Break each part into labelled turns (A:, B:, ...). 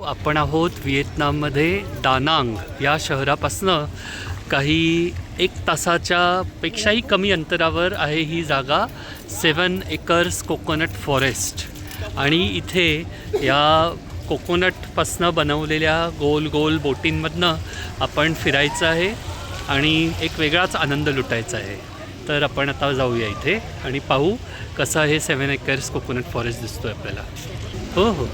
A: आपण आहोत व्हिएतनाममध्ये दानांग या शहरापासनं काही 1 तासाच्या पेक्षाही कमी अंतरावर आहे ही जागा 7 एकर्स कोकोनट फॉरेस्ट. आणि इथे या कोकोनटपासनं बनवलेल्या गोल गोल बोटींमधनं आपण फिरायचं आहे आणि एक वेगळाच आनंद लुटायचा आहे. तर आपण आता जाऊया इथे आणि पाहू कसं हे 7 एकर्स कोकोनट फॉरेस्ट दिसतो आहे आपल्याला. हो हो.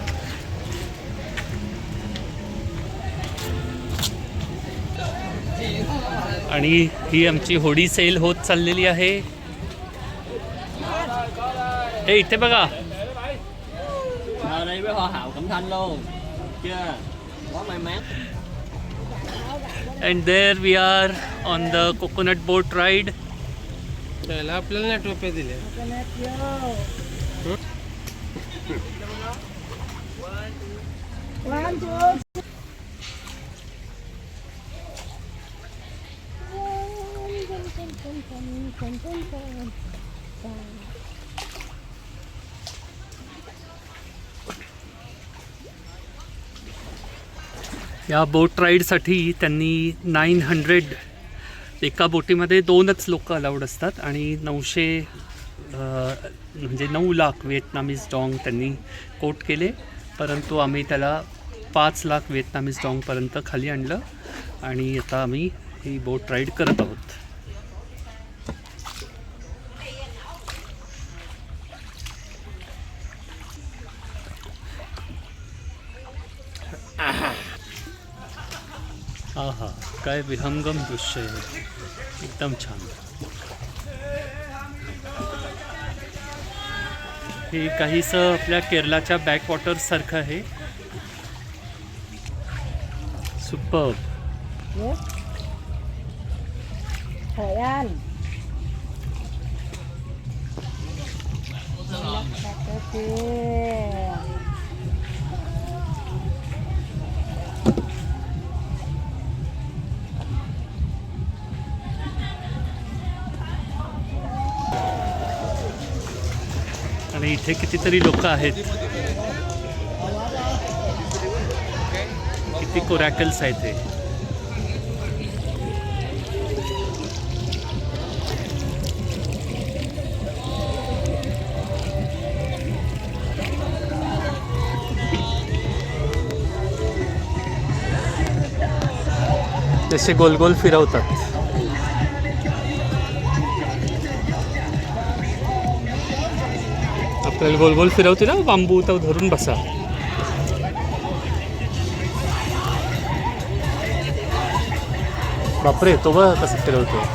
A: आणि ही आमची होडी सेल होत चाललेली आहे. हे इथे बघा. And there we are on the coconut boat ride.
B: त्याला आपल्याला नेट रुपये दिले.
A: या बोट राईडसाठी त्यांनी 900 एका बोटीमध्ये 2च लोक अलाउड असतात आणि 900 म्हणजे 9 लाख व्हिएतनामीज डॉंग त्यांनी कोट केले. परंतु आम्ही त्याला 5 लाख व्हिएतनामीज डॉंगपर्यंत खाली आणलं आणि आता आम्ही ही बोट राईड करत आहोत. आहा, काय विहंगम दृश्य आहे, एकदम छान. हे काहीसं आपल्या केरलाच्या बॅकवॉटर्ससारखं आहे. सुपर्ब. आणि इथे कितीतरी लोक आहेत. किती कोरॅकल्स आहेत हे. जसे गोल गोल फिरवतात. आपल्याला गोल गोल फिरवते ना बांबू, तो धरून बसा. बापरे, तो बघ कसं फिरवतो.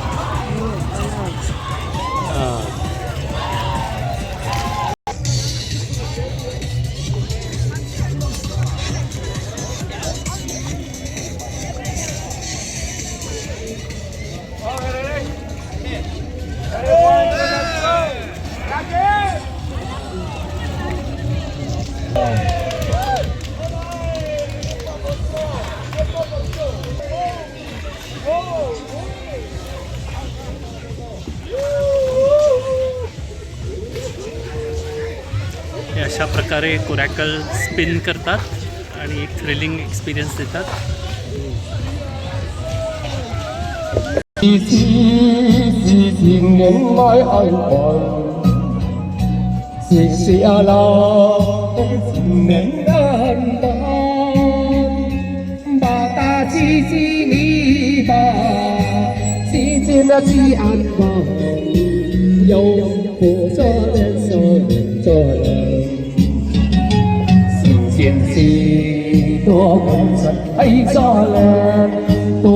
A: अशा प्रकारे कोरॅकल स्पिन करतात आणि एक थ्रिलिंग एक्सपिरियन्स देतात.
C: 多温存，爱做人，多